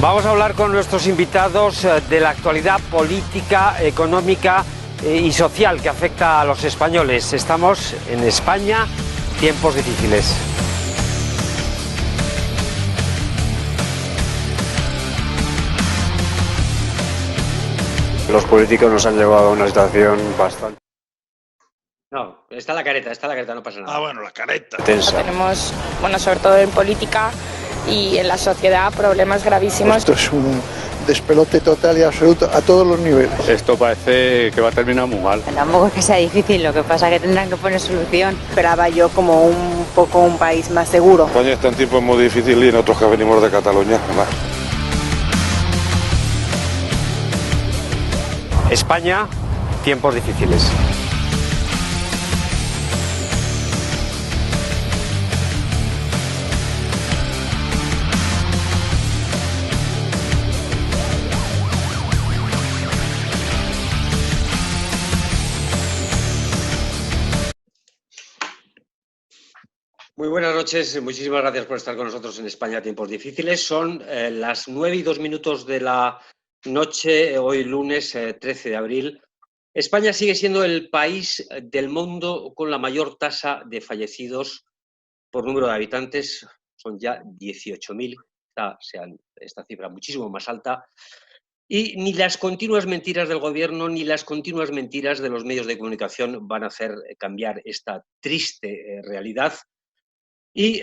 Vamos a hablar con nuestros invitados de la actualidad política, económica y social que afecta a los españoles. Estamos en España, tiempos difíciles. Los políticos nos han llevado a una situación bastante... No, está la careta, no pasa nada. Ah, bueno, la careta. tensa. Tenemos, bueno, sobre todo en política y en la sociedad, problemas gravísimos. Esto es un despelote total y absoluto a todos los niveles. Esto parece que va a terminar muy mal. Tampoco es que sea difícil, lo que pasa es que tendrán que poner solución. Esperaba yo como un poco un país más seguro. España está en tiempos muy difíciles y nosotros que venimos de Cataluña, además. España, tiempos difíciles. Muy buenas noches, muchísimas gracias por estar con nosotros en España, tiempos difíciles. Son las 9:02 de la noche, hoy lunes 13 de abril. España sigue siendo el país del mundo con la mayor tasa de fallecidos por número de habitantes. Son ya 18.000, esta cifra muchísimo más alta. Y ni las continuas mentiras del gobierno ni las continuas mentiras de los medios de comunicación van a hacer cambiar esta triste realidad. Y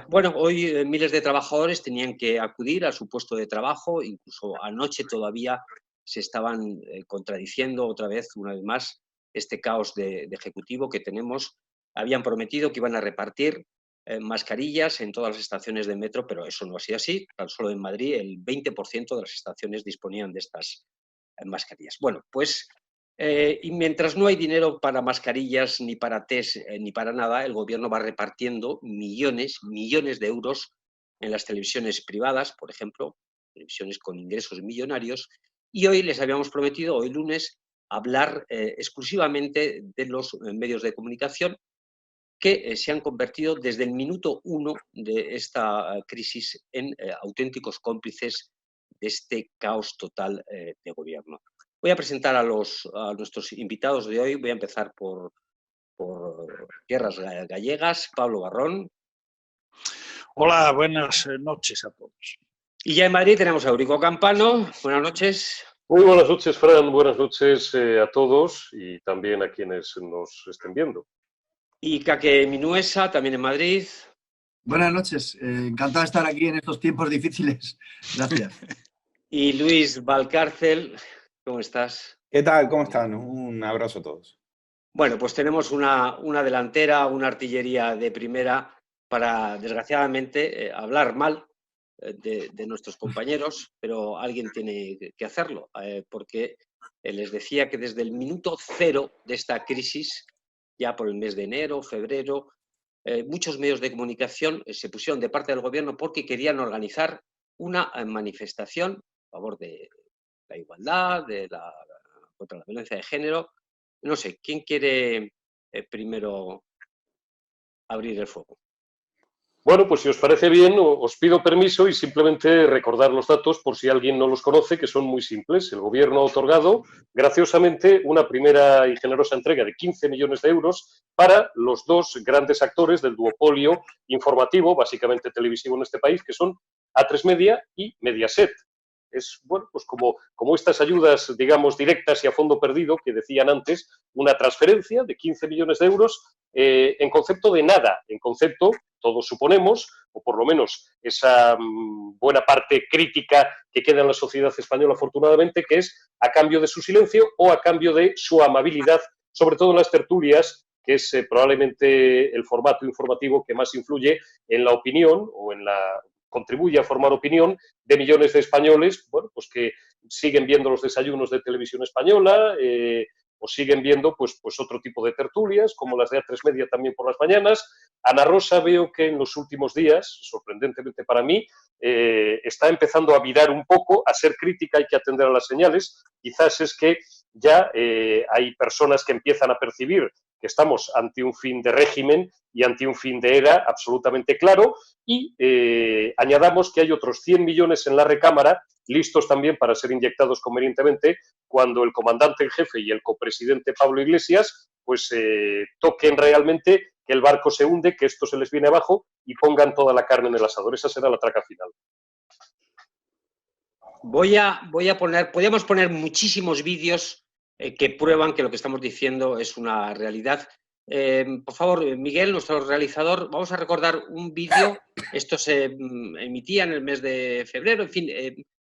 bueno, hoy miles de trabajadores tenían que acudir a su puesto de trabajo, incluso anoche todavía se estaban contradiciendo otra vez, una vez más, este caos de ejecutivo que tenemos. Habían prometido que iban a repartir mascarillas en todas las estaciones de metro, pero eso no ha sido así. Tan solo en Madrid el 20% de las estaciones disponían de estas mascarillas. Bueno, pues y mientras no hay dinero para mascarillas, ni para test, ni para nada, el gobierno va repartiendo millones de euros en las televisiones privadas, por ejemplo, televisiones con ingresos millonarios, y hoy les habíamos prometido, hoy lunes, hablar exclusivamente de los medios de comunicación que se han convertido desde el minuto 1 de esta crisis en auténticos cómplices de este caos total de gobierno. Voy a presentar a nuestros invitados de hoy. Voy a empezar por tierras gallegas. Pablo Barrón. Hola, buenas noches a todos. Y ya en Madrid tenemos a Eurico Campano. Buenas noches. Muy buenas noches, Fran. Buenas noches a todos y también a quienes nos estén viendo. Y Quique Minuesa, también en Madrid. Buenas noches. Encantado de estar aquí en estos tiempos difíciles. Gracias. Y Luis Valcárcel. ¿Cómo estás? ¿Qué tal? ¿Cómo están? Un abrazo a todos. Bueno, pues tenemos una delantera, una artillería de primera para, desgraciadamente, hablar mal de nuestros compañeros, pero alguien tiene que hacerlo, porque les decía que desde el minuto cero de esta crisis, ya por el mes de enero, febrero, muchos medios de comunicación se pusieron de parte del gobierno porque querían organizar una manifestación a favor de la igualdad, contra la violencia de género. No sé, ¿quién quiere primero abrir el fuego? Bueno, pues si os parece bien, os pido permiso y simplemente recordar los datos por si alguien no los conoce, que son muy simples. El Gobierno ha otorgado, graciosamente, una primera y generosa entrega de 15 millones de euros para los dos grandes actores del duopolio informativo, básicamente televisivo en este país, que son A3 Media y Mediaset. Es, bueno, pues como estas ayudas, digamos, directas y a fondo perdido que decían antes, una transferencia de 15 millones de euros en concepto de nada, en concepto, todos suponemos, o por lo menos esa buena parte crítica que queda en la sociedad española, afortunadamente, que es a cambio de su silencio o a cambio de su amabilidad, sobre todo en las tertulias, que es probablemente el formato informativo que más influye en la opinión o contribuye a formar opinión de millones de españoles, bueno, pues que siguen viendo los desayunos de Televisión Española o siguen viendo pues otro tipo de tertulias, como las de A3 Media también por las mañanas. Ana Rosa veo que en los últimos días, sorprendentemente para mí, está empezando a virar un poco, a ser crítica, hay que atender a las señales. Quizás es que ya hay personas que empiezan a percibir que estamos ante un fin de régimen y ante un fin de era absolutamente claro, y añadamos que hay otros 100 millones en la recámara, listos también para ser inyectados convenientemente, cuando el comandante en jefe y el copresidente Pablo Iglesias pues toquen realmente que el barco se hunde, que esto se les viene abajo y pongan toda la carne en el asador. Esa será la traca final. Voy a poner, podríamos poner muchísimos vídeos que prueban que lo que estamos diciendo es una realidad. Por favor, Miguel, nuestro realizador, vamos a recordar un vídeo. Esto se emitía en el mes de febrero, en fin,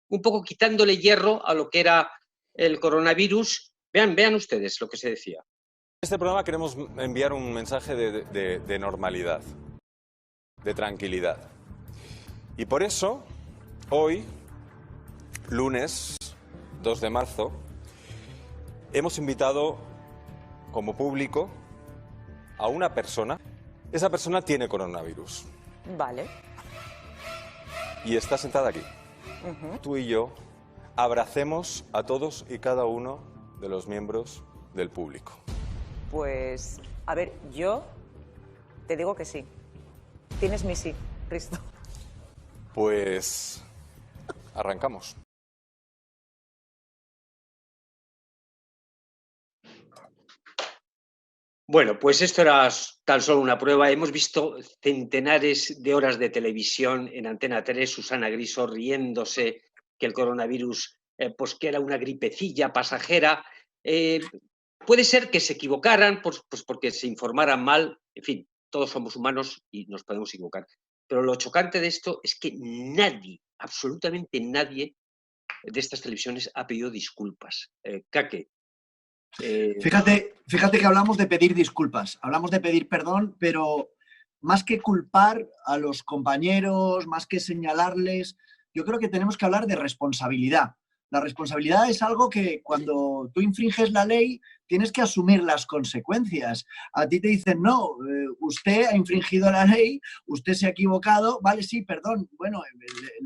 un poco quitándole hierro a lo que era el coronavirus. Vean ustedes lo que se decía. En este programa queremos enviar un mensaje de normalidad, de tranquilidad. Y por eso, hoy, lunes 2 de marzo, hemos invitado como público a una persona. Esa persona tiene coronavirus. Vale. Y está sentada aquí. Tú y yo abracemos a todos y cada uno de los miembros del público. Pues, a ver, yo te digo que sí. Tienes mi sí, Risto. Pues arrancamos. Bueno, pues esto era tan solo una prueba. Hemos visto centenares de horas de televisión en Antena 3, Susana Griso riéndose que el coronavirus pues que era una gripecilla pasajera. Puede ser que se equivocaran pues porque se informaran mal. En fin, todos somos humanos y nos podemos equivocar. Pero lo chocante de esto es que nadie, absolutamente nadie de estas televisiones ha pedido disculpas. Kake. Fíjate que hablamos de pedir disculpas, hablamos de pedir perdón, pero más que culpar a los compañeros, más que señalarles, yo creo que tenemos que hablar de responsabilidad. La responsabilidad es algo que cuando tú infringes la ley tienes que asumir las consecuencias. A ti te dicen, no, usted ha infringido la ley, usted se ha equivocado, vale, sí, perdón, bueno,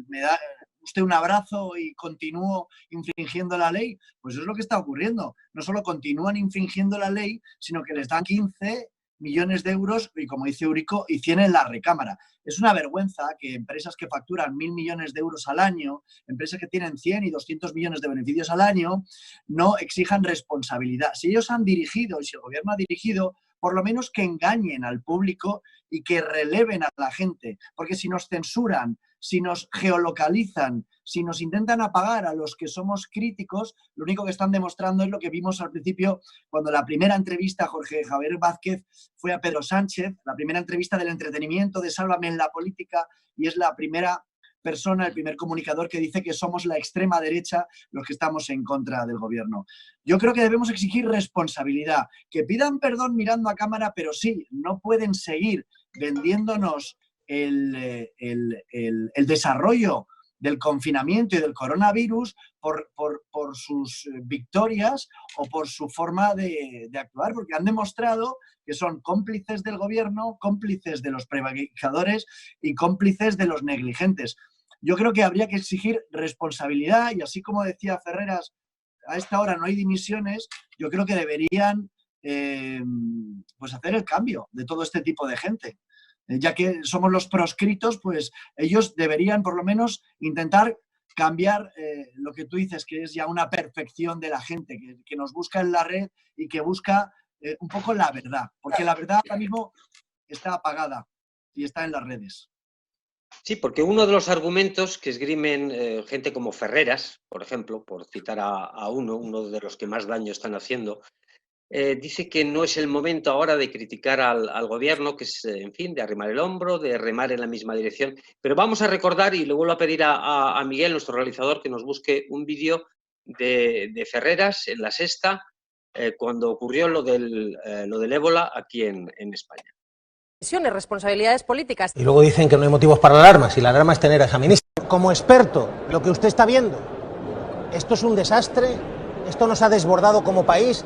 me da usted un abrazo y continúo infringiendo la ley. Pues eso es lo que está ocurriendo. No solo continúan infringiendo la ley, sino que les dan 15 millones de euros y, como dice Eurico, y 100 en la recámara. Es una vergüenza que empresas que facturan 1.000 millones de euros al año, empresas que tienen 100 y 200 millones de beneficios al año, no exijan responsabilidad. Si ellos han dirigido y si el gobierno ha dirigido, por lo menos que engañen al público y que releven a la gente. Porque si nos censuran, si nos geolocalizan, si nos intentan apagar a los que somos críticos, lo único que están demostrando es lo que vimos al principio cuando la primera entrevista a Jorge Javier Vázquez fue a Pedro Sánchez, la primera entrevista del entretenimiento de Sálvame en la política, y es la primera persona, el primer comunicador que dice que somos la extrema derecha los que estamos en contra del gobierno. Yo creo que debemos exigir responsabilidad, que pidan perdón mirando a cámara, pero sí, no pueden seguir vendiéndonos el desarrollo del confinamiento y del coronavirus por sus victorias o por su forma de actuar, porque han demostrado que son cómplices del gobierno, cómplices de los prevaricadores y cómplices de los negligentes. Yo creo que habría que exigir responsabilidad y, así como decía Ferreras, a esta hora no hay dimisiones, yo creo que deberían pues hacer el cambio de todo este tipo de gente. Ya que somos los proscritos, pues ellos deberían por lo menos intentar cambiar lo que tú dices, que es ya una perfección de la gente, que nos busca en la red y que busca un poco la verdad, porque la verdad ahora mismo está apagada y está en las redes. Sí, porque uno de los argumentos que esgrimen gente como Ferreras, por ejemplo, por citar a uno de los que más daño están haciendo, dice que no es el momento ahora de criticar al gobierno, que es, en fin, de arrimar el hombro, de remar en la misma dirección. Pero vamos a recordar, y le vuelvo a pedir a Miguel, nuestro realizador, que nos busque un vídeo de Ferreras en La Sexta, cuando ocurrió lo del ébola aquí en España. Responsabilidades políticas. Y luego dicen que no hay motivos para la alarma, si la alarma es tener a esa ministra. Como experto, lo que usted está viendo, esto es un desastre, esto nos ha desbordado como país.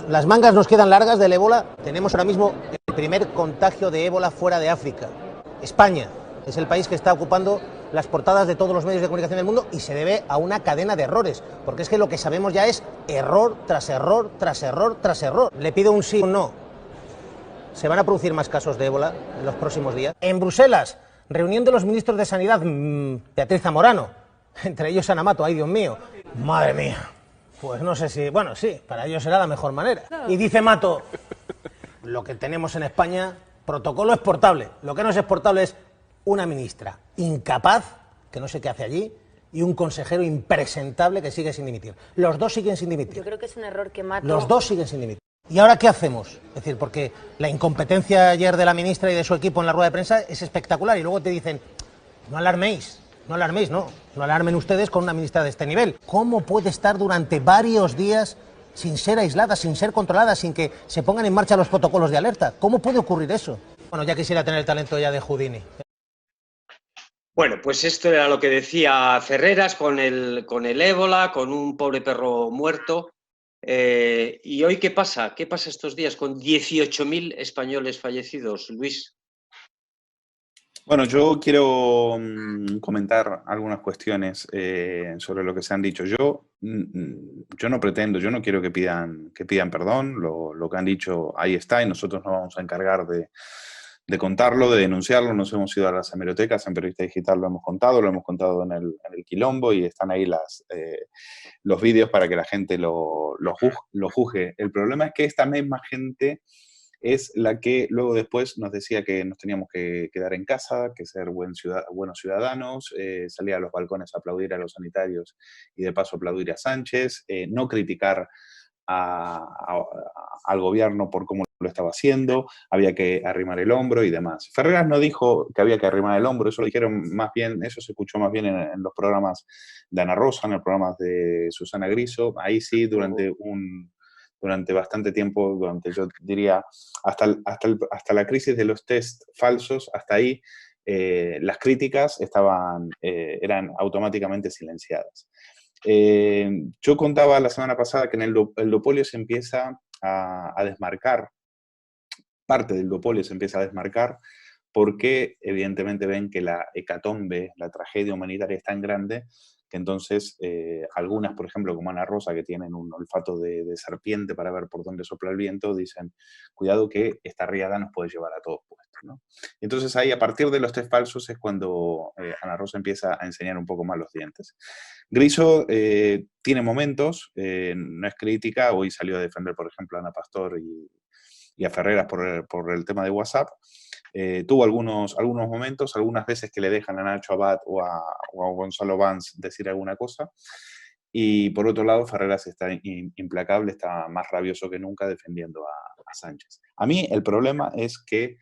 Las mangas nos quedan largas del ébola. Tenemos ahora mismo el primer contagio de ébola fuera de África. España es el país que está ocupando las portadas de todos los medios de comunicación del mundo y se debe a una cadena de errores, porque es que lo que sabemos ya es error tras error tras error tras error. Le pido un sí o un no. se van a producir más casos de ébola en los próximos días. En Bruselas, reunión de los ministros de Sanidad, Beatriz Zamorano, entre ellos Ana Mato, ay Dios mío, madre mía, pues no sé si, bueno, sí, para ellos será la mejor manera. Y dice Mato, lo que tenemos en España, protocolo exportable, lo que no es exportable es una ministra incapaz, que no sé qué hace allí, y un consejero impresentable que sigue sin dimitir. Los dos siguen sin dimitir. Yo creo que es un error que Mato... Los dos siguen sin dimitir. ¿Y ahora qué hacemos? Es decir, porque la incompetencia ayer de la ministra y de su equipo en la rueda de prensa es espectacular y luego te dicen, no alarméis, no alarmen ustedes con una ministra de este nivel. ¿Cómo puede estar durante varios días sin ser aislada, sin ser controlada, sin que se pongan en marcha los protocolos de alerta? ¿Cómo puede ocurrir eso? Bueno, ya quisiera tener el talento ya de Houdini. Bueno, pues esto era lo que decía Ferreras con el ébola, con un pobre perro muerto. ¿Y hoy qué pasa? ¿Qué pasa estos días con 18.000 españoles fallecidos, Luis? Bueno, yo quiero comentar algunas cuestiones sobre lo que se han dicho. Yo no pretendo, yo no quiero que pidan perdón. Lo que han dicho ahí está y nosotros nos vamos a encargar de contarlo, de denunciarlo. Nos hemos ido a las hemerotecas, en Periodista Digital lo hemos contado en el Quilombo y están ahí los vídeos para que la gente lo juzgue. El problema es que esta misma gente es la que luego después nos decía que nos teníamos que quedar en casa, que ser buenos ciudadanos, salir a los balcones a aplaudir a los sanitarios y de paso aplaudir a Sánchez, no criticar al gobierno por cómo lo estaba haciendo, había que arrimar el hombro y demás. Ferreras no dijo que había que arrimar el hombro, eso lo dijeron más bien, eso se escuchó más bien en los programas de Ana Rosa, en los programas de Susana Griso, ahí sí durante bastante tiempo, yo diría, hasta la crisis de los test falsos, hasta ahí las críticas eran automáticamente silenciadas. Yo contaba la semana pasada que en el duopolio se empieza a desmarcar, parte del duopolio se empieza a desmarcar porque evidentemente ven que la hecatombe, la tragedia humanitaria es tan grande que entonces algunas, por ejemplo, como Ana Rosa, que tienen un olfato de serpiente para ver por dónde sopla el viento, dicen, cuidado que esta riada nos puede llevar a todos puestos, ¿no? Entonces ahí, a partir de los test falsos, es cuando Ana Rosa empieza a enseñar un poco más los dientes. Griso tiene momentos, no es crítica, hoy salió a defender, por ejemplo, a Ana Pastor y a Ferreras por el tema de WhatsApp. Tuvo algunos momentos, algunas veces que le dejan a Nacho Abad o a Gonzalo Vance decir alguna cosa. Y por otro lado, Ferreras está implacable, está más rabioso que nunca defendiendo a Sánchez. A mí el problema es que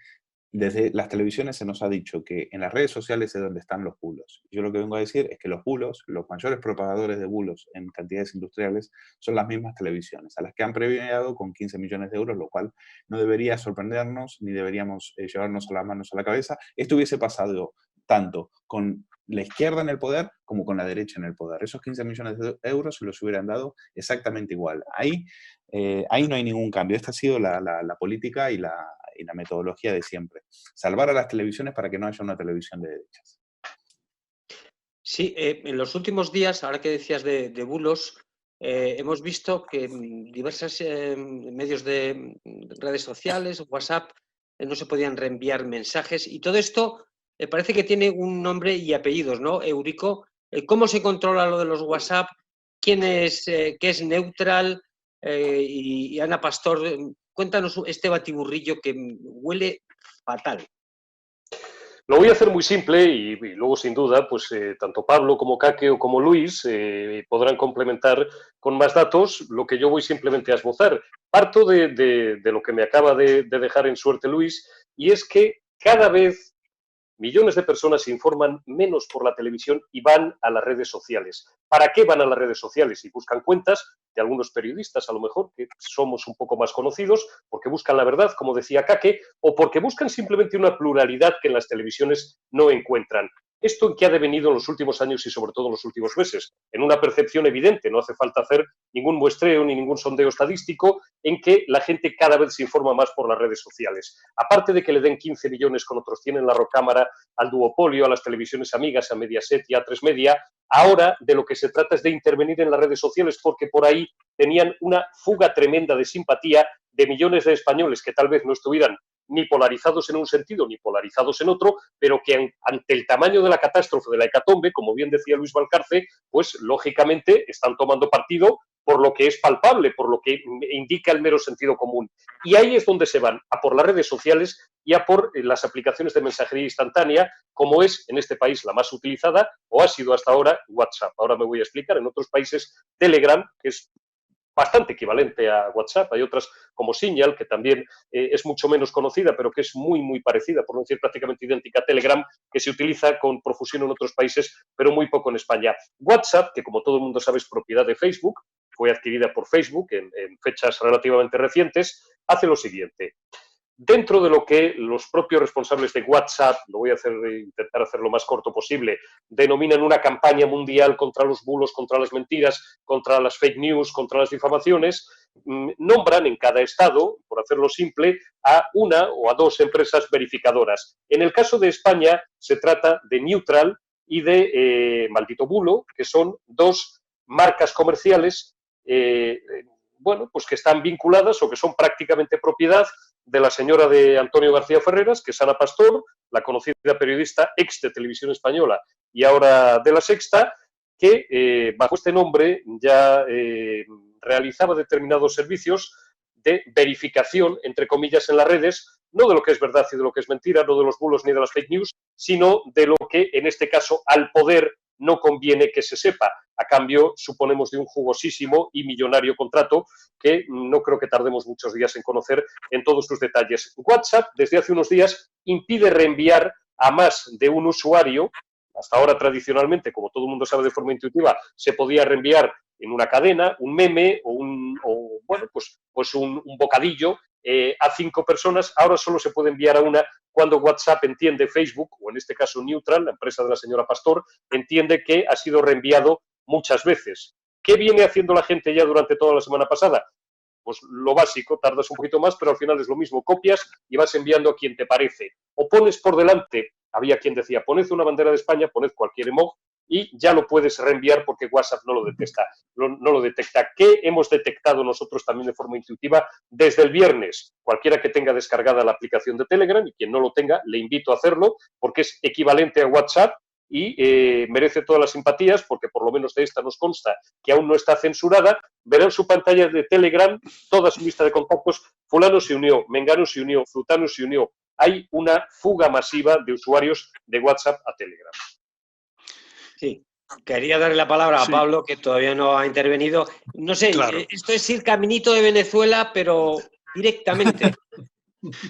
desde las televisiones se nos ha dicho que en las redes sociales es donde están los bulos. Yo lo que vengo a decir es que los bulos, los mayores propagadores de bulos en cantidades industriales, son las mismas televisiones, a las que han premiado con 15 millones de euros, lo cual no debería sorprendernos ni deberíamos llevarnos las manos a la cabeza. Esto hubiese pasado tanto con la izquierda en el poder como con la derecha en el poder. Esos 15 millones de euros se los hubieran dado exactamente igual. Ahí no hay ningún cambio. Esta ha sido la política y la metodología de siempre. Salvar a las televisiones para que no haya una televisión de derechas. Sí, en los últimos días, ahora que decías de bulos, hemos visto que diversos medios de redes sociales, WhatsApp, no se podían reenviar mensajes y todo esto parece que tiene un nombre y apellidos, ¿no? Eurico, ¿cómo se controla lo de los WhatsApp? ¿Quién es, qué es neutral? Y Ana Pastor, cuéntanos este batiburrillo que huele fatal. Lo voy a hacer muy simple y luego, sin duda, pues tanto Pablo como Caque o como Luis podrán complementar con más datos lo que yo voy simplemente a esbozar. Parto de lo que me acaba de dejar en suerte Luis, y es que cada vez millones de personas se informan menos por la televisión y van a las redes sociales. ¿Para qué van a las redes sociales? Y buscan cuentas de algunos periodistas, a lo mejor, que somos un poco más conocidos, porque buscan la verdad, como decía Caque, o porque buscan simplemente una pluralidad que en las televisiones no encuentran. ¿Esto en qué ha devenido en los últimos años y sobre todo en los últimos meses? En una percepción evidente, no hace falta hacer ningún muestreo ni ningún sondeo estadístico, en que la gente cada vez se informa más por las redes sociales. Aparte de que le den 15 millones con otros tienen la Rocámara, al duopolio, a las televisiones amigas, a Mediaset y a A3 Media, ahora de lo que se trata es de intervenir en las redes sociales porque por ahí tenían una fuga tremenda de simpatía de millones de españoles que tal vez no estuvieran ni polarizados en un sentido ni polarizados en otro, pero que ante el tamaño de la catástrofe, de la hecatombe, como bien decía Luis Valcarce, pues lógicamente están tomando partido por lo que es palpable, por lo que indica el mero sentido común. Y ahí es donde se van, a por las redes sociales y a por las aplicaciones de mensajería instantánea, como es en este país la más utilizada, o ha sido hasta ahora WhatsApp. Ahora me voy a explicar. En otros países, Telegram, que es bastante equivalente a WhatsApp. Hay otras como Signal, que también es mucho menos conocida, pero que es muy parecida, por no decir prácticamente idéntica a Telegram, que se utiliza con profusión en otros países, pero muy poco en España. WhatsApp, que como todo el mundo sabe es propiedad de Facebook, fue adquirida por Facebook en fechas relativamente recientes, hace lo siguiente. Dentro de lo que los propios responsables de WhatsApp, lo voy a intentar hacer lo más corto posible, denominan una campaña mundial contra los bulos, contra las mentiras, contra las fake news, contra las difamaciones, nombran en cada estado, por hacerlo simple, a una o a dos empresas verificadoras. En el caso de España se trata de Neutral y de Maldito Bulo, que son dos marcas comerciales pues que están vinculadas o que son prácticamente propiedad de la señora de Antonio García Ferreras, que es Ana Pastor, la conocida periodista ex de Televisión Española y ahora de La Sexta, que bajo este nombre ya realizaba determinados servicios de verificación, entre comillas, en las redes, no de lo que es verdad y de lo que es mentira, no de los bulos ni de las fake news, sino de lo que, en este caso, al poder no conviene que se sepa. A cambio, suponemos de un jugosísimo y millonario contrato que no creo que tardemos muchos días en conocer en todos sus detalles. WhatsApp, desde hace unos días, impide reenviar a más de un usuario. Hasta ahora, tradicionalmente, como todo el mundo sabe de forma intuitiva, se podía reenviar en una cadena, un meme o un bocadillo a 5 personas. Ahora solo se puede enviar a una cuando WhatsApp entiende, Facebook, o en este caso Neutral, la empresa de la señora Pastor, entiende que ha sido reenviado muchas veces. ¿Qué viene haciendo la gente ya durante toda la semana pasada? Pues lo básico, tardas un poquito más, pero al final es lo mismo, copias y vas enviando a quien te parece. O pones por delante, había quien decía, poned una bandera de España, poned cualquier emoji y ya lo puedes reenviar porque WhatsApp no lo detecta. No lo detecta. ¿Qué hemos detectado nosotros también de forma intuitiva desde el viernes? Cualquiera que tenga descargada la aplicación de Telegram y quien no lo tenga, le invito a hacerlo porque es equivalente a WhatsApp y merece todas las simpatías porque por lo menos de esta nos consta que aún no está censurada. Verán su pantalla de Telegram, toda su lista de contactos, fulano se unió, mengano se unió, frutano se unió. Hay una fuga masiva de usuarios de WhatsApp a Telegram. Sí, quería darle la palabra a Pablo, que todavía no ha intervenido. No sé, claro. Esto es ir caminito de Venezuela, pero directamente.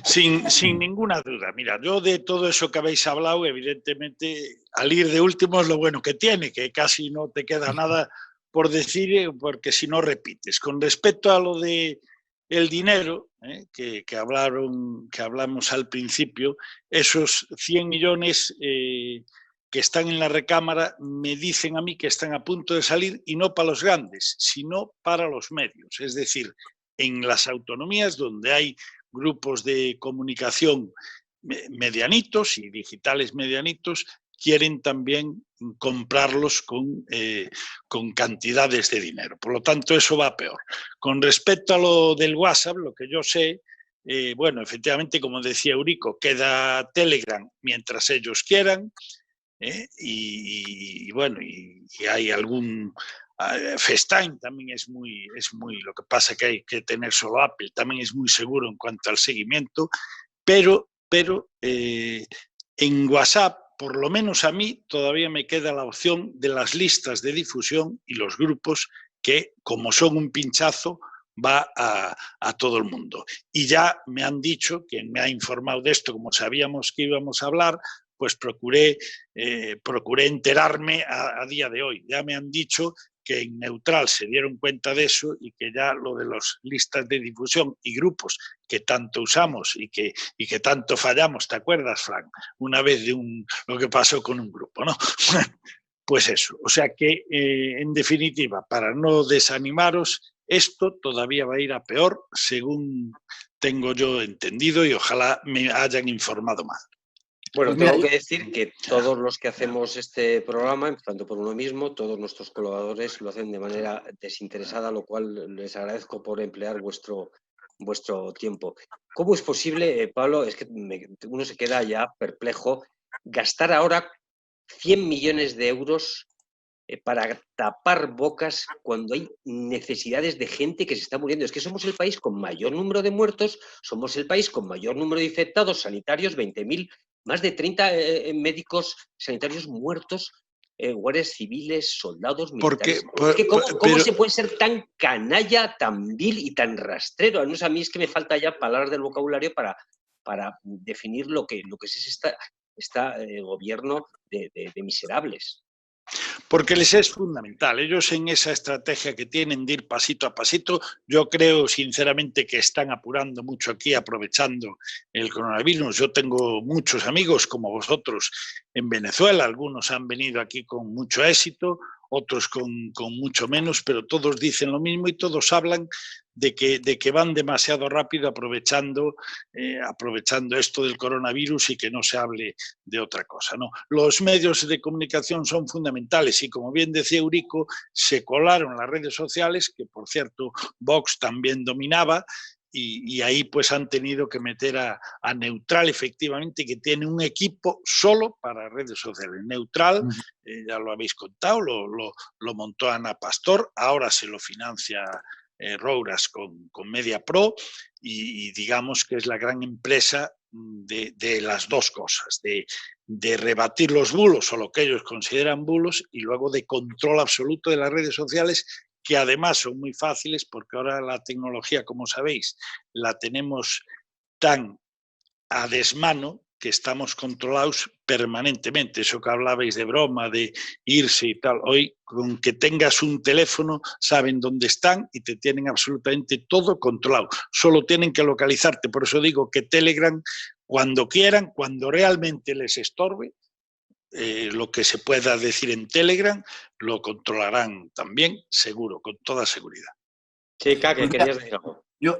Sin ninguna duda. Mira, yo de todo eso que habéis hablado, evidentemente, al ir de último es lo bueno que tiene, que casi no te queda nada por decir, porque si no repites. Con respecto a lo de el dinero, que hablamos al principio, esos 100 millones que están en la recámara me dicen a mí que están a punto de salir y no para los grandes, sino para los medios. Es decir, en las autonomías donde hay grupos de comunicación medianitos y digitales medianitos, quieren también comprarlos con cantidades de dinero. Por lo tanto, eso va peor. Con respecto a lo del WhatsApp, lo que yo sé, efectivamente, como decía Eurico, queda Telegram mientras ellos quieran, y hay algún... FaceTime también es muy, lo que pasa que hay que tener solo Apple, también es muy seguro en cuanto al seguimiento, pero en WhatsApp, por lo menos a mí, todavía me queda la opción de las listas de difusión y los grupos que, como son un pinchazo, va a todo el mundo. Y ya me han dicho, quien me ha informado de esto, como sabíamos que íbamos a hablar, pues procuré enterarme a día de hoy. Ya me han dicho que en Neutral se dieron cuenta de eso y que ya lo de las listas de difusión y grupos que tanto usamos y que tanto fallamos, ¿te acuerdas, Frank? Una vez de lo que pasó con un grupo, ¿no? Pues eso, o sea que en definitiva, para no desanimaros, esto todavía va a ir a peor, según tengo yo entendido, y ojalá me hayan informado mal. Bueno, tengo que decir que todos los que hacemos este programa, empezando por uno mismo, todos nuestros colaboradores lo hacen de manera desinteresada, lo cual les agradezco por emplear vuestro vuestro tiempo. ¿Cómo es posible, Pablo, es que uno se queda ya perplejo, gastar ahora 100 millones de euros para tapar bocas cuando hay necesidades de gente que se está muriendo? Es que somos el país con mayor número de muertos, somos el país con mayor número de infectados sanitarios, 20.000, más de 30 médicos sanitarios muertos, guardias civiles, soldados militares. ¿Cómo se puede ser tan canalla, tan vil y tan rastrero? Al menos a mí es que me falta ya palabras del vocabulario para definir lo que es este gobierno de miserables. Porque les es fundamental. Ellos en esa estrategia que tienen de ir pasito a pasito, yo creo sinceramente que están apurando mucho aquí, aprovechando el coronavirus. Yo tengo muchos amigos como vosotros en Venezuela, algunos han venido aquí con mucho éxito, otros con mucho menos, pero todos dicen lo mismo y todos hablan de que van demasiado rápido aprovechando esto del coronavirus y que no se hable de otra cosa, ¿no? Los medios de comunicación son fundamentales y, como bien decía Eurico, se colaron las redes sociales, que por cierto Vox también dominaba, y ahí pues han tenido que meter a Neutral, efectivamente, que tiene un equipo solo para redes sociales. Neutral, ya lo habéis contado, lo montó Ana Pastor, ahora se lo financia Rouras con MediaPro y digamos que es la gran empresa de las dos cosas, de rebatir los bulos o lo que ellos consideran bulos y luego de control absoluto de las redes sociales, que además son muy fáciles porque ahora la tecnología, como sabéis, la tenemos tan a desmano que estamos controlados permanentemente. Eso que hablabais de broma, de irse y tal, hoy con que tengas un teléfono saben dónde están y te tienen absolutamente todo controlado. Solo tienen que localizarte. Por eso digo que Telegram, cuando quieran, cuando realmente les estorbe, lo que se pueda decir en Telegram, lo controlarán también, seguro, con toda seguridad. Sí, que querías decir algo. Yo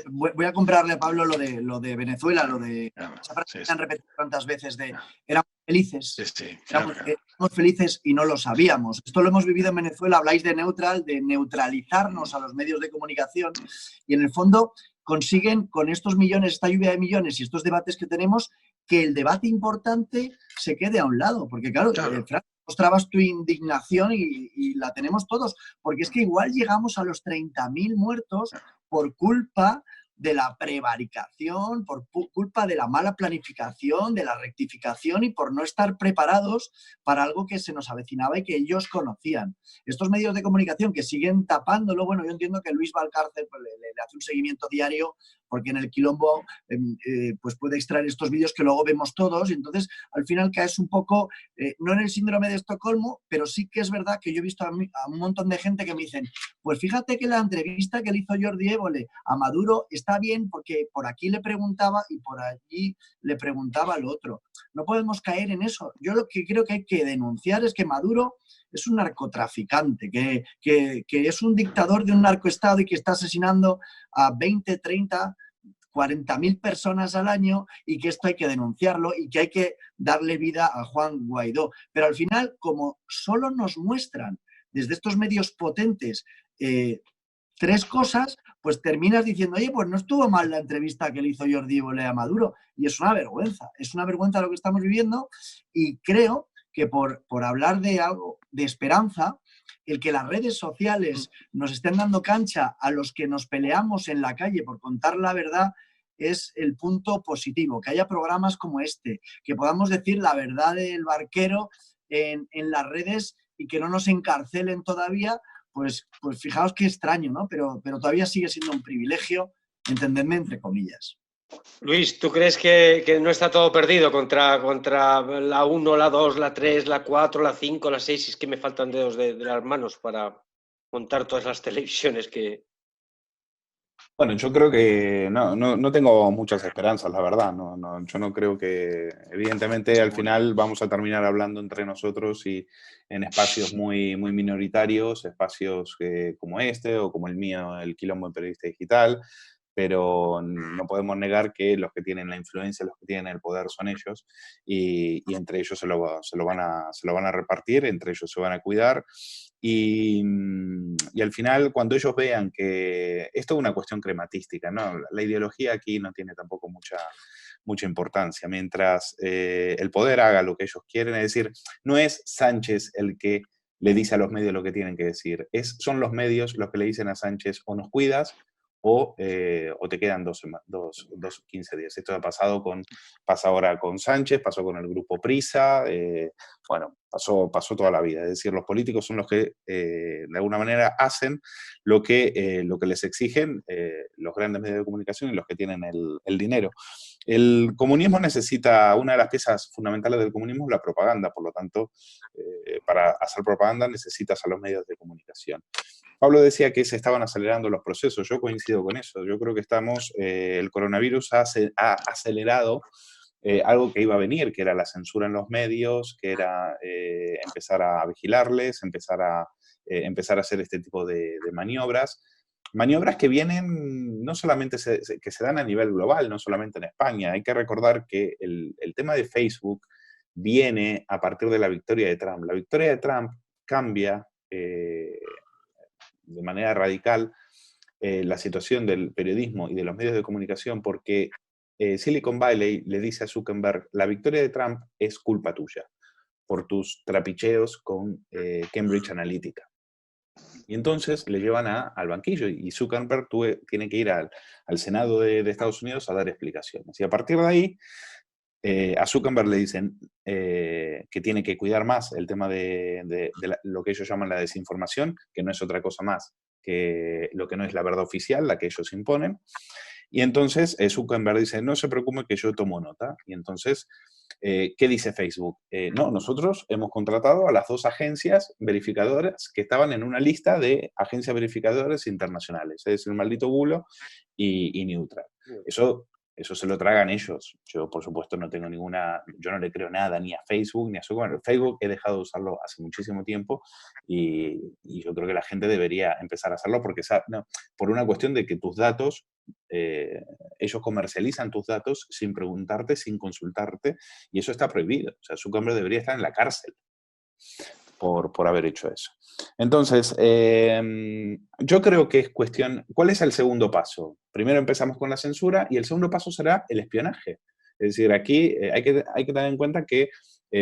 voy a comprarle a Pablo lo de Venezuela, lo de esa frase que han repetido tantas veces de éramos felices, éramos felices y no lo sabíamos. Esto lo hemos vivido en Venezuela, habláis de neutral, de neutralizarnos a los medios de comunicación y en el fondo consiguen con estos millones, esta lluvia de millones y estos debates que tenemos, que el debate importante se quede a un lado, porque claro. Fran, mostrabas tu indignación y la tenemos todos, porque es que igual llegamos a los 30.000 muertos por culpa de la prevaricación, por culpa de la mala planificación, de la rectificación y por no estar preparados para algo que se nos avecinaba y que ellos conocían. Estos medios de comunicación que siguen tapándolo, bueno, yo entiendo que Luis Valcárcel pues, le hace un seguimiento diario porque en el quilombo pues puede extraer estos vídeos que luego vemos todos y entonces al final caes un poco, no en el síndrome de Estocolmo, pero sí que es verdad que yo he visto a un montón de gente que me dicen, pues fíjate que la entrevista que le hizo Jordi Évole a Maduro está bien porque por aquí le preguntaba y por allí le preguntaba al otro. No podemos caer en eso. Yo lo que creo que hay que denunciar es que Maduro es un narcotraficante, que es un dictador de un narcoestado y que está asesinando a 20, 30, 40.000 personas al año y que esto hay que denunciarlo y que hay que darle vida a Juan Guaidó. Pero al final, como solo nos muestran desde estos medios potentes tres cosas, pues terminas diciendo, oye, pues no estuvo mal la entrevista que le hizo Jordi Évole a Maduro. Y es una vergüenza lo que estamos viviendo y creo que por hablar de algo de esperanza, el que las redes sociales nos estén dando cancha a los que nos peleamos en la calle por contar la verdad es el punto positivo, que haya programas como este, que podamos decir la verdad del barquero en las redes y que no nos encarcelen todavía, pues fijaos qué extraño, ¿no? Pero todavía sigue siendo un privilegio, entendedme entre comillas. Luis, ¿tú crees que no está todo perdido contra la 1, la 2, la 3, la 4, la 5, la 6? Es que me faltan dedos de las manos para montar todas las televisiones que... Bueno, yo creo que no tengo muchas esperanzas, la verdad. Yo no creo que... Evidentemente, al final vamos a terminar hablando entre nosotros y en espacios muy, muy minoritarios, espacios como este o como el mío, el Quilombo de Periodista Digital, pero no podemos negar que los que tienen la influencia, los que tienen el poder son ellos, y entre ellos se lo van a repartir, entre ellos se van a cuidar, y al final, cuando ellos vean que esto es una cuestión crematística, ¿no? La ideología aquí no tiene tampoco mucha importancia, mientras el poder haga lo que ellos quieren, es decir, no es Sánchez el que le dice a los medios lo que tienen que decir, son los medios los que le dicen a Sánchez o nos cuidas o te quedan 15 días. Esto pasa ahora con Sánchez, pasó con el grupo Prisa, bueno, pasó toda la vida. Es decir, los políticos son los que de alguna manera hacen lo que les exigen los grandes medios de comunicación y los que tienen el dinero. El comunismo necesita, una de las piezas fundamentales del comunismo es la propaganda, por lo tanto, para hacer propaganda necesitas a los medios de comunicación. Pablo decía que se estaban acelerando los procesos, yo coincido con eso, yo creo que el coronavirus ha acelerado algo que iba a venir, que era la censura en los medios, que era empezar a vigilarles, empezar a hacer este tipo de maniobras. Maniobras que vienen, no solamente que se dan a nivel global, no solamente en España. Hay que recordar que el tema de Facebook viene a partir de la victoria de Trump. La victoria de Trump cambia de manera radical la situación del periodismo y de los medios de comunicación porque Silicon Valley le dice a Zuckerberg, la victoria de Trump es culpa tuya por tus trapicheos con Cambridge Analytica. Y entonces le llevan al banquillo y Zuckerberg tiene que ir al Senado de Estados Unidos a dar explicaciones. Y a partir de ahí, a Zuckerberg le dicen que tiene que cuidar más el tema de lo que ellos llaman la desinformación, que no es otra cosa más que lo que no es la verdad oficial, la que ellos imponen. Y entonces Zuckerberg dice, no se preocupe que yo tomo nota. Y entonces, ¿qué dice Facebook? No, nosotros hemos contratado a las 2 agencias verificadoras que estaban en una lista de agencias verificadoras internacionales, es decir, el maldito bulo y Neutral. Eso se lo tragan ellos. Yo, por supuesto, yo no le creo nada ni a Facebook ni a Zuckerberg. Facebook he dejado de usarlo hace muchísimo tiempo y yo creo que la gente debería empezar a hacerlo porque por una cuestión de que tus datos, ellos comercializan tus datos sin preguntarte, sin consultarte, y eso está prohibido. O sea, Zuckerberg debería estar en la cárcel por haber hecho eso. Entonces, yo creo que es cuestión... ¿Cuál es el segundo paso? Primero empezamos con la censura y el segundo paso será el espionaje. Es decir, aquí hay que tener en cuenta que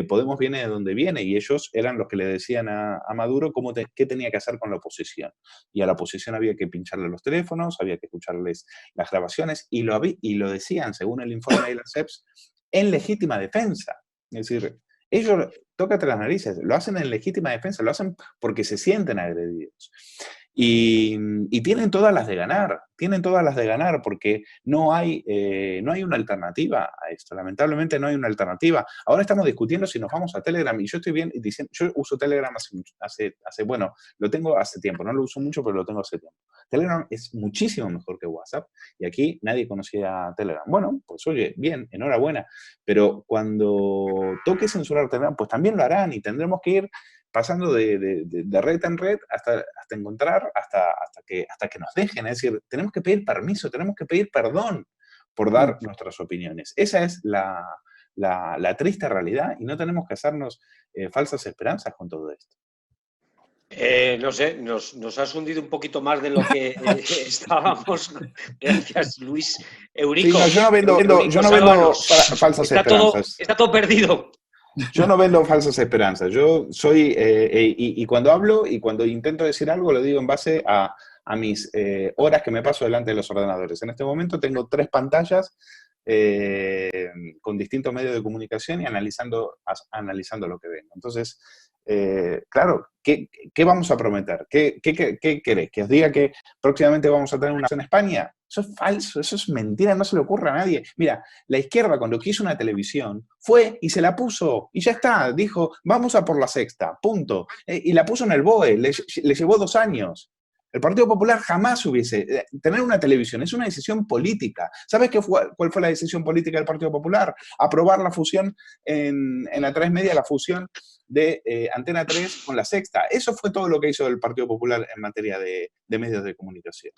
Podemos viene de donde viene y ellos eran los que le decían a Maduro qué tenía que hacer con la oposición. Y a la oposición había que pincharle los teléfonos, había que escucharles las grabaciones y lo decían, según el informe de la CEPS, en legítima defensa. Es decir, ellos, tócate las narices, lo hacen en legítima defensa, lo hacen porque se sienten agredidos. Y tienen todas las de ganar, porque no hay una alternativa a esto. Lamentablemente no hay una alternativa. Ahora estamos discutiendo si nos vamos a Telegram y yo estoy bien diciendo, yo uso Telegram bueno, lo tengo hace tiempo, no lo uso mucho, pero lo tengo hace tiempo. Telegram es muchísimo mejor que WhatsApp y aquí nadie conocía Telegram. Bueno, pues oye, bien, enhorabuena, pero cuando toque censurar Telegram, pues también lo harán y tendremos que ir pasando de red en red hasta encontrar, hasta que nos dejen. Es decir, tenemos que pedir permiso, tenemos que pedir perdón por dar nuestras opiniones. Esa es la triste realidad y no tenemos que hacernos falsas esperanzas con todo esto. No sé, nos has hundido un poquito más de lo que estábamos. Gracias, Luis. Eurico. Sí, no, yo no vendo falsas esperanzas. Está todo perdido. Yo no vendo falsas esperanzas. Yo soy, y cuando hablo y cuando intento decir algo, lo digo en base a mis horas que me paso delante de los ordenadores. En este momento tengo 3 pantallas con distintos medios de comunicación y analizando lo que vengo. Entonces, claro, ¿qué vamos a prometer? ¿Qué querés? ¿Que os diga que próximamente vamos a tener una en España? Eso es falso, eso es mentira, no se le ocurre a nadie. Mira, la izquierda cuando quiso una televisión fue y se la puso y ya está, dijo, vamos a por la sexta, punto. Y la puso en el BOE, le llevó 2 años. El Partido Popular jamás hubiese... Tener una televisión es una decisión política. ¿Sabes cuál fue la decisión política del Partido Popular? Aprobar la fusión en la 3 Media, la fusión de Antena 3 con La Sexta. Eso fue todo lo que hizo el Partido Popular en materia de medios de comunicación.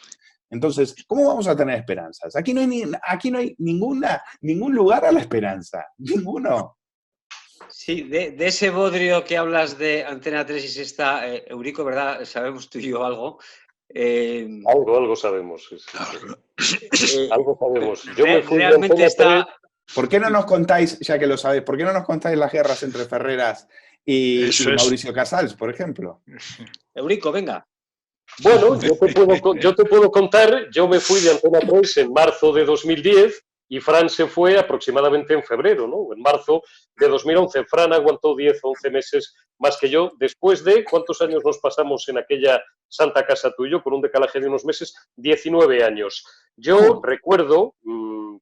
Entonces, ¿cómo vamos a tener esperanzas? Aquí no hay ningún lugar a la esperanza. Ninguno. Sí, de ese bodrio que hablas de Antena 3 y Sexta, Eurico, ¿verdad? Sabemos tú y yo algo. Algo sabemos. Algo sabemos. Yo me fui realmente de Antena 3. ¿Por qué no nos contáis, ya que lo sabéis, por qué no nos contáis las guerras entre Ferreras y Mauricio Casals, por ejemplo? Eurico, venga. Bueno, yo te puedo contar, yo me fui de Antena 3 en marzo de 2010 y Fran se fue aproximadamente en febrero, ¿no? En marzo de 2011. Fran aguantó 10 o 11 meses más que yo, después de, ¿cuántos años nos pasamos en aquella santa casa tú y yo? Con un decalaje de unos meses, 19 años. Yo recuerdo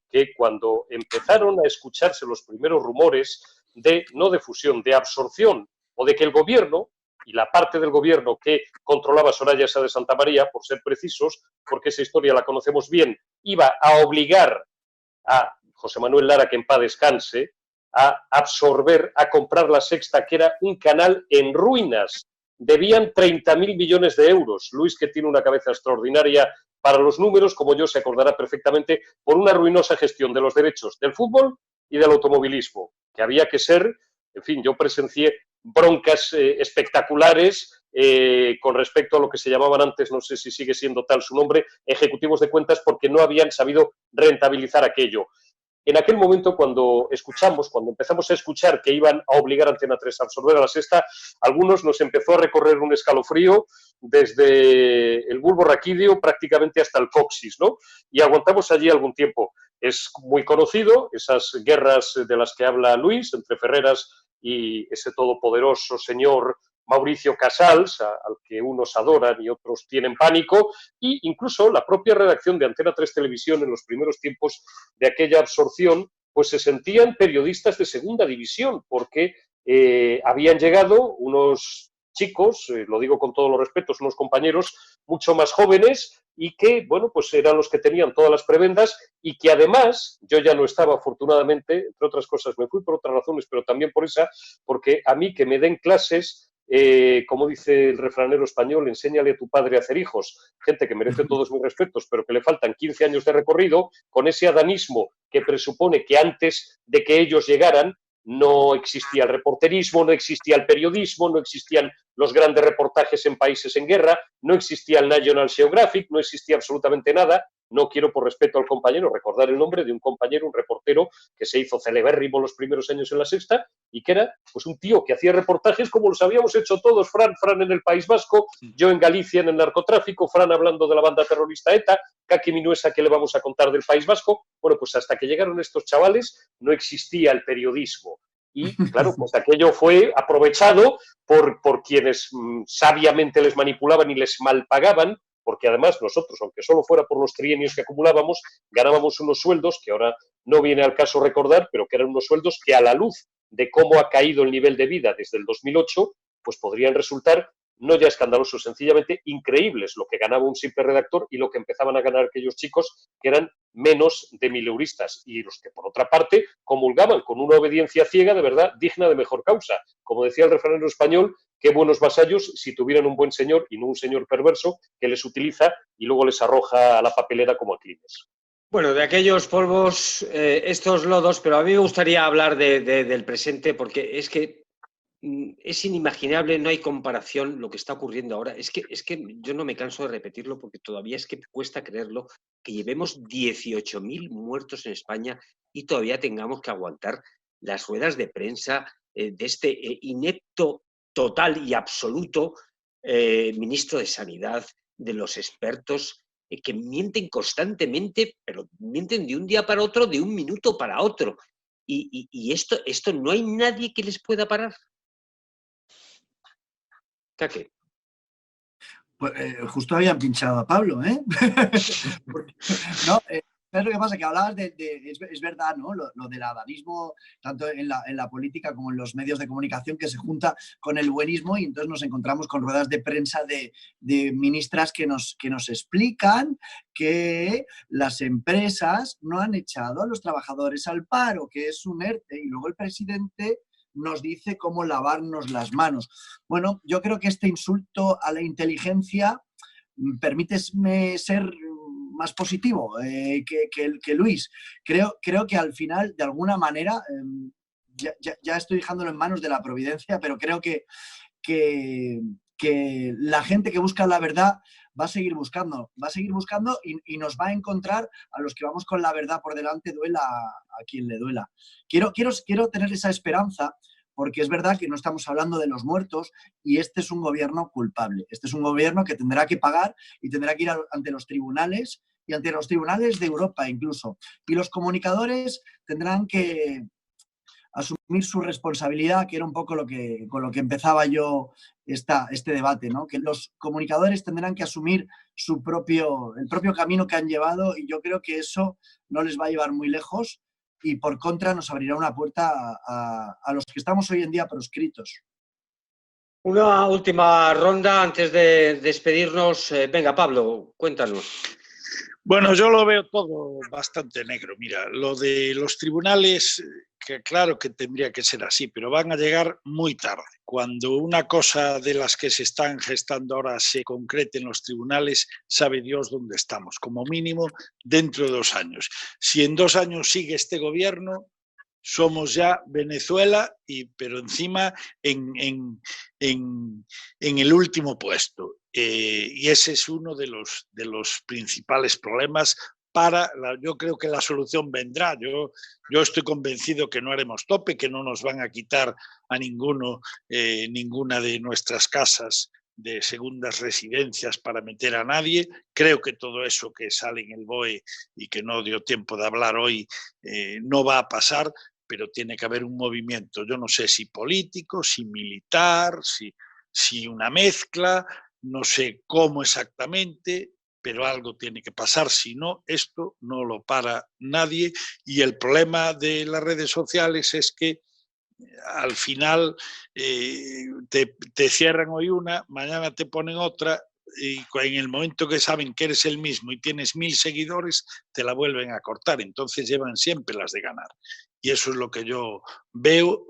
que cuando empezaron a escucharse los primeros rumores no de fusión, de absorción, o de que el gobierno, y la parte del gobierno que controlaba Soraya Sáenz de Santamaría, por ser precisos, porque esa historia la conocemos bien, iba a obligar a José Manuel Lara, que en paz descanse, a absorber, a comprar La Sexta, que era un canal en ruinas. Debían 30.000 millones de euros. Luis, que tiene una cabeza extraordinaria para los números, como yo, se acordará perfectamente, por una ruinosa gestión de los derechos del fútbol y del automovilismo, que había que ser, en fin, yo presencié broncas espectaculares con respecto a lo que se llamaban antes, no sé si sigue siendo tal su nombre, ejecutivos de cuentas, porque no habían sabido rentabilizar aquello. En aquel momento, cuando empezamos a escuchar que iban a obligar a Antena 3 a absorber a La Sexta, algunos nos empezó a recorrer un escalofrío desde el bulbo raquídeo prácticamente hasta el coxis, ¿no? Y aguantamos allí algún tiempo. Es muy conocido, esas guerras de las que habla Luis, entre Ferreras y ese todopoderoso señor Mauricio Casals, al que unos adoran y otros tienen pánico, e incluso la propia redacción de Antena 3 Televisión en los primeros tiempos de aquella absorción, pues se sentían periodistas de segunda división, porque habían llegado unos chicos, lo digo con todos los respetos, unos compañeros mucho más jóvenes y que, bueno, pues eran los que tenían todas las prebendas y que además, yo ya no estaba afortunadamente, entre otras cosas, me fui por otras razones, pero también por esa, porque a mí que me den clases, como dice el refranero español, enséñale a tu padre a hacer hijos, gente que merece todos mis respetos, pero que le faltan 15 años de recorrido, con ese adanismo que presupone que antes de que ellos llegaran, no existía el reporterismo, no existía el periodismo, no existían los grandes reportajes en países en guerra, no existía el National Geographic, no existía absolutamente nada. No quiero, por respeto al compañero, recordar el nombre de un compañero, un reportero que se hizo celebérrimo los primeros años en La Sexta y que era pues un tío que hacía reportajes como los habíamos hecho todos, Fran en el País Vasco, yo en Galicia en el narcotráfico, Fran hablando de la banda terrorista ETA, Kaki Minuesa, ¿qué le vamos a contar del País Vasco? Bueno, pues hasta que llegaron estos chavales no existía el periodismo. Y, claro, pues aquello fue aprovechado por quienes sabiamente les manipulaban y les malpagaban, porque además nosotros, aunque solo fuera por los trienios que acumulábamos, ganábamos unos sueldos que ahora no viene al caso recordar, pero que eran unos sueldos que a la luz de cómo ha caído el nivel de vida desde el 2008, pues podrían resultar no ya escandalosos, sencillamente increíbles lo que ganaba un simple redactor y lo que empezaban a ganar aquellos chicos que eran menos de 1.000 euristas y los que por otra parte comulgaban con una obediencia ciega de verdad digna de mejor causa. Como decía el refranero español, qué buenos vasallos si tuvieran un buen señor y no un señor perverso que les utiliza y luego les arroja a la papelera como a clines. Bueno, de aquellos polvos, estos lodos, pero a mí me gustaría hablar del presente porque es que es inimaginable, no hay comparación lo que está ocurriendo ahora. Es que yo no me canso de repetirlo porque todavía es que cuesta creerlo que llevemos 18.000 muertos en España y todavía tengamos que aguantar las ruedas de prensa de este inepto, total y absoluto ministro de Sanidad, de los expertos que mienten constantemente, pero mienten de un día para otro, de un minuto para otro. Y esto no hay nadie que les pueda parar. ¿Qué? Pues, justo habían pinchado a Pablo, ¿eh? No, ¿Sabes lo que pasa? Que hablabas es verdad, ¿no? Lo del adanismo, tanto en la política como en los medios de comunicación, que se junta con el buenismo y entonces nos encontramos con ruedas de prensa de ministras que nos explican que las empresas no han echado a los trabajadores al paro, que es un ERTE, y luego el presidente nos dice cómo lavarnos las manos. Yo creo que este insulto a la inteligencia, permíteme ser más positivo que Luis. Creo que al final, de alguna manera, ya estoy dejándolo en manos de la providencia, pero creo que la gente que busca la verdad va a seguir buscando y nos va a encontrar a los que vamos con la verdad por delante, duela a quien le duela. Quiero tener esa esperanza, porque es verdad que no estamos hablando de los muertos y este es un gobierno culpable. Este es un gobierno que tendrá que pagar y tendrá que ir ante los tribunales y ante los tribunales de Europa incluso. Y los comunicadores tendrán que asumir su responsabilidad, que era un poco con lo que empezaba yo este debate, ¿no? Que los comunicadores tendrán que asumir el propio camino que han llevado, y yo creo que eso no les va a llevar muy lejos y por contra nos abrirá una puerta a los que estamos hoy en día proscritos. Una última ronda antes de despedirnos. Venga, Pablo, cuéntanos. Bueno, yo lo veo todo bastante negro. Mira, lo de los tribunales, que claro que tendría que ser así, pero van a llegar muy tarde. Cuando una cosa de las que se están gestando ahora se concrete en los tribunales, sabe Dios dónde estamos, como mínimo dentro de 2 años. Si en 2 años sigue este gobierno, somos ya Venezuela, pero encima en el último puesto. Y ese es uno de los principales problemas. Yo creo que la solución vendrá. Yo estoy convencido que no haremos tope, que no nos van a quitar a ninguna de nuestras casas de segundas residencias para meter a nadie. Creo que todo eso que sale en el BOE y que no dio tiempo de hablar hoy no va a pasar, pero tiene que haber un movimiento. Yo no sé si político, si militar, si una mezcla, no sé cómo exactamente, pero algo tiene que pasar, si no, esto no lo para nadie. Y el problema de las redes sociales es que al final te cierran hoy una, mañana te ponen otra, y en el momento que saben que eres el mismo y tienes 1000 seguidores, te la vuelven a cortar. Entonces llevan siempre las de ganar. Y eso es lo que yo veo,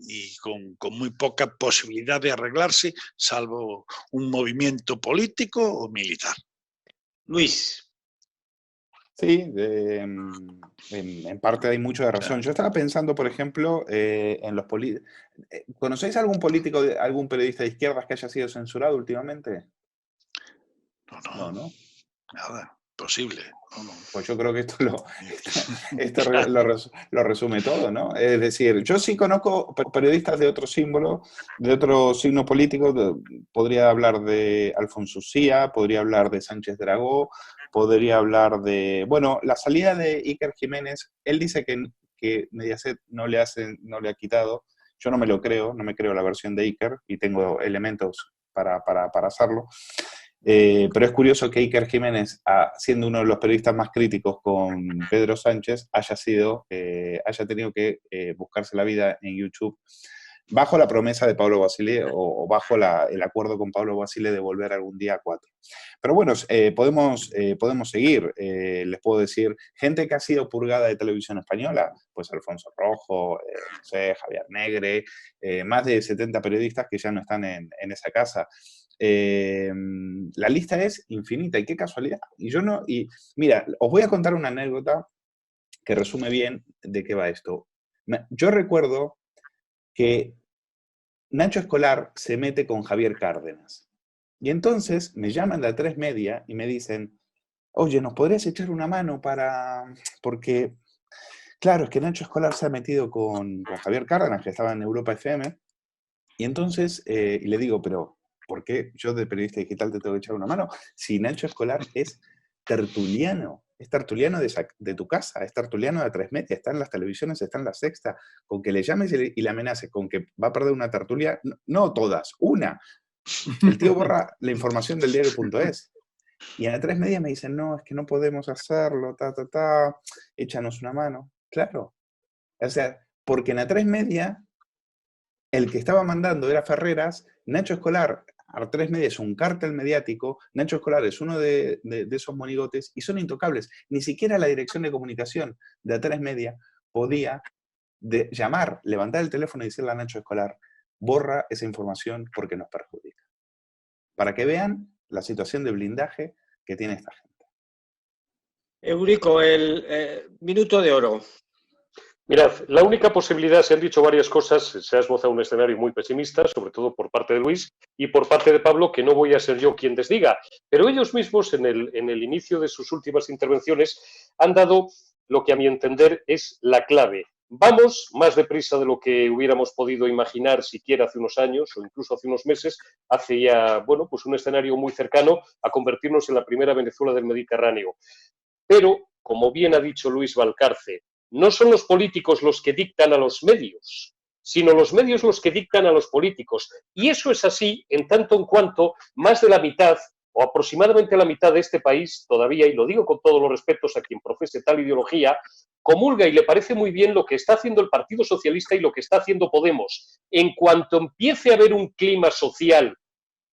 y con muy poca posibilidad de arreglarse, salvo un movimiento político o militar. Luis. Sí, en parte hay mucho de razón. Yo estaba pensando, por ejemplo, en los políticos. ¿Conocéis algún político, algún periodista de izquierdas que haya sido censurado últimamente? No. Nada, posible. No. Pues yo creo que esto lo resume todo, ¿no? Es decir, yo sí conozco periodistas de otro símbolo, de otro signo político. Podría hablar de Alfonso Cía, podría hablar de Sánchez Dragó, podría hablar de... Bueno, la salida de Iker Jiménez, él dice que Mediaset no le ha quitado. Yo no me lo creo, no me creo la versión de Iker y tengo elementos para hacerlo. Pero es curioso que Iker Jiménez, siendo uno de los periodistas más críticos con Pedro Sánchez, haya tenido que buscarse la vida en YouTube bajo la promesa de Pablo Basile o bajo el acuerdo con Pablo Basile de volver algún día a 4. Pero bueno, podemos seguir. Les puedo decir, gente que ha sido purgada de televisión española, pues Alfonso Rojo, no sé, Javier Negre, más de 70 periodistas que ya no están en esa casa. La lista es infinita y qué casualidad. Y mira, os voy a contar una anécdota que resume bien de qué va esto. Yo recuerdo que Nacho Escolar se mete con Javier Cárdenas y entonces me llaman de A3 Media y me dicen: oye, ¿nos podrías echar una mano porque claro, es que Nacho Escolar se ha metido con Javier Cárdenas, que estaba en Europa FM, y entonces y le digo, pero ¿por qué yo de periodista digital te tengo que echar una mano? Si Nacho Escolar es tertuliano de tu casa, es tertuliano de A3 Media, está en las televisiones, está en La Sexta. Con que le llames y le amenaces con que va a perder una tertulia, no todas, una. El tío borra la información del diario.es. Y en A3 Media me dicen, no, es que no podemos hacerlo, échanos una mano. Claro. O sea, porque en A3 Media el que estaba mandando era Ferreras, Nacho Escolar, A3 Media es un cártel mediático, Nacho Escolar es uno de esos monigotes y son intocables. Ni siquiera la dirección de comunicación de A3 Media podía llamar, levantar el teléfono y decirle a Nacho Escolar, borra esa información porque nos perjudica. Para que vean la situación de blindaje que tiene esta gente. Eurico, el minuto de oro. Mirad, la única posibilidad, se han dicho varias cosas, se ha esbozado un escenario muy pesimista, sobre todo por parte de Luis y por parte de Pablo, que no voy a ser yo quien les diga, pero ellos mismos en el inicio de sus últimas intervenciones han dado lo que a mi entender es la clave. Vamos más deprisa de lo que hubiéramos podido imaginar siquiera hace unos años o incluso hace unos meses, hace ya, bueno, pues un escenario muy cercano a convertirnos en la primera Venezuela del Mediterráneo. Pero, como bien ha dicho Luis Valcarce, no son los políticos los que dictan a los medios, sino los medios los que dictan a los políticos. Y eso es así en tanto en cuanto más de la mitad, o aproximadamente la mitad de este país todavía, y lo digo con todos los respetos a quien profese tal ideología, comulga y le parece muy bien lo que está haciendo el Partido Socialista y lo que está haciendo Podemos. En cuanto empiece a haber un clima social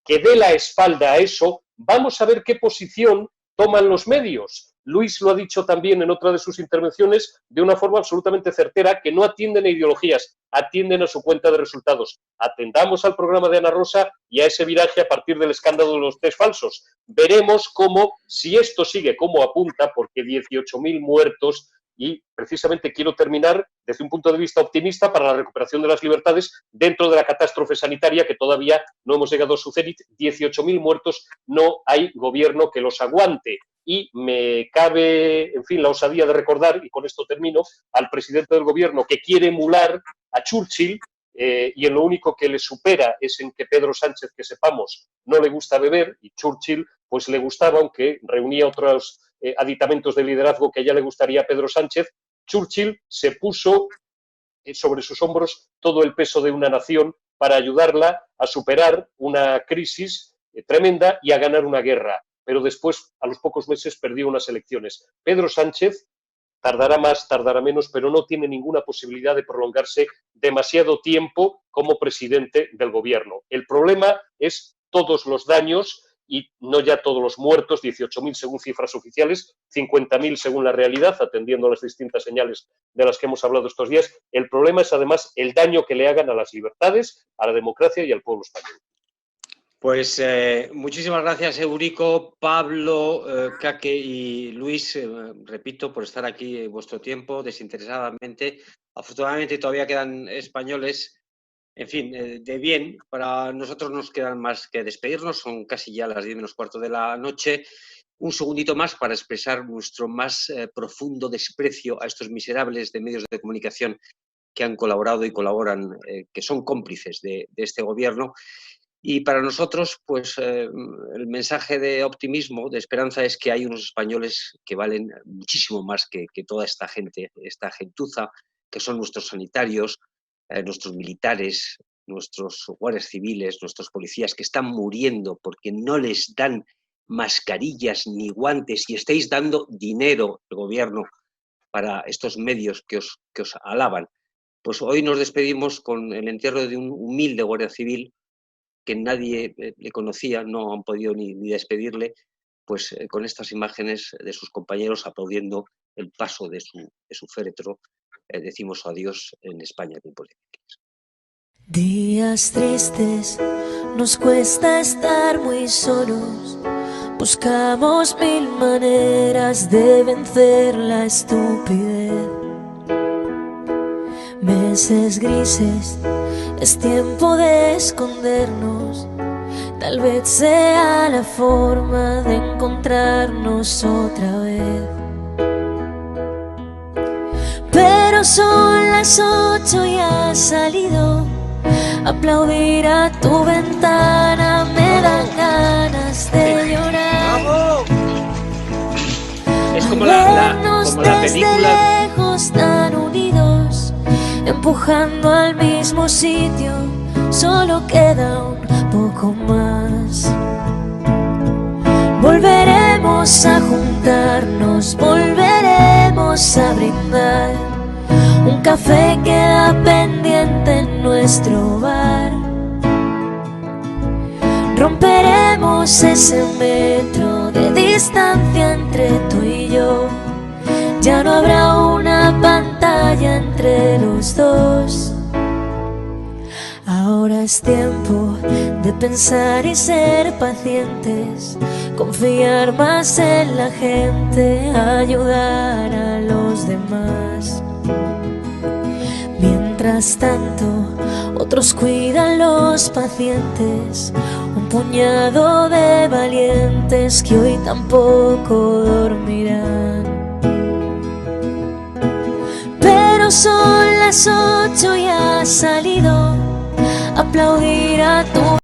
que dé la espalda a eso, vamos a ver qué posición toman los medios. Luis lo ha dicho también en otra de sus intervenciones de una forma absolutamente certera, que no atienden a ideologías, atienden a su cuenta de resultados. Atendamos al programa de Ana Rosa y a ese viraje a partir del escándalo de los test falsos. Veremos cómo, si esto sigue como apunta, porque 18.000 muertos, y precisamente quiero terminar desde un punto de vista optimista para la recuperación de las libertades dentro de la catástrofe sanitaria que todavía no hemos llegado a su cenit. 18.000 muertos, no hay gobierno que los aguante. Y me cabe, en fin, la osadía de recordar, y con esto termino, al presidente del gobierno que quiere emular a Churchill, y en lo único que le supera es en que Pedro Sánchez, que sepamos, no le gusta beber, y Churchill pues le gustaba, aunque reunía otros aditamentos de liderazgo que ya le gustaría a Pedro Sánchez. Churchill se puso sobre sus hombros todo el peso de una nación para ayudarla a superar una crisis tremenda y a ganar una guerra. Pero después, a los pocos meses, perdió unas elecciones. Pedro Sánchez tardará más, tardará menos, pero no tiene ninguna posibilidad de prolongarse demasiado tiempo como presidente del gobierno. El problema es todos los daños y no ya todos los muertos, 18.000 según cifras oficiales, 50.000 según la realidad, atendiendo a las distintas señales de las que hemos hablado estos días. El problema es además el daño que le hagan a las libertades, a la democracia y al pueblo español. Pues muchísimas gracias, Eurico, Pablo, Kake y Luis, repito, por estar aquí en vuestro tiempo, desinteresadamente. Afortunadamente todavía quedan españoles, en fin, de bien. Para nosotros nos quedan más que despedirnos, son casi ya las 10 menos cuarto de la noche. Un segundito más para expresar nuestro más profundo desprecio a estos miserables de medios de comunicación que han colaborado y colaboran, que son cómplices de este gobierno. Y para nosotros, pues el mensaje de optimismo, de esperanza, es que hay unos españoles que valen muchísimo más que toda esta gente, esta gentuza, que son nuestros sanitarios, nuestros militares, nuestros guardias civiles, nuestros policías, que están muriendo porque no les dan mascarillas ni guantes y estáis dando dinero al gobierno para estos medios que os alaban. Pues hoy nos despedimos con el entierro de un humilde guardia civil que nadie le conocía, no han podido ni despedirle, pues con estas imágenes de sus compañeros aplaudiendo el paso de su féretro, decimos adiós en España Tiempos Difíciles. Días tristes, nos cuesta estar muy solos, buscamos mil maneras de vencer la estupidez. Meses grises, es tiempo de escondernos, tal vez sea la forma de encontrarnos otra vez. Pero son las 8 y has salido, aplaudir a tu ventana me dan ganas de llorar. Es como la película. Lejos tan unidos, empujando al mismo sitio, solo queda un poco más. Volveré volveremos a juntarnos, volveremos a brindar. Un café queda pendiente en nuestro bar. Romperemos ese metro de distancia entre tú y yo. Ya no habrá una pantalla entre los dos. Ahora es tiempo de pensar y ser pacientes, confiar más en la gente, ayudar a los demás. Mientras tanto, otros cuidan los pacientes, un puñado de valientes que hoy tampoco dormirán. Pero son las 8 y has salido a aplaudir a tu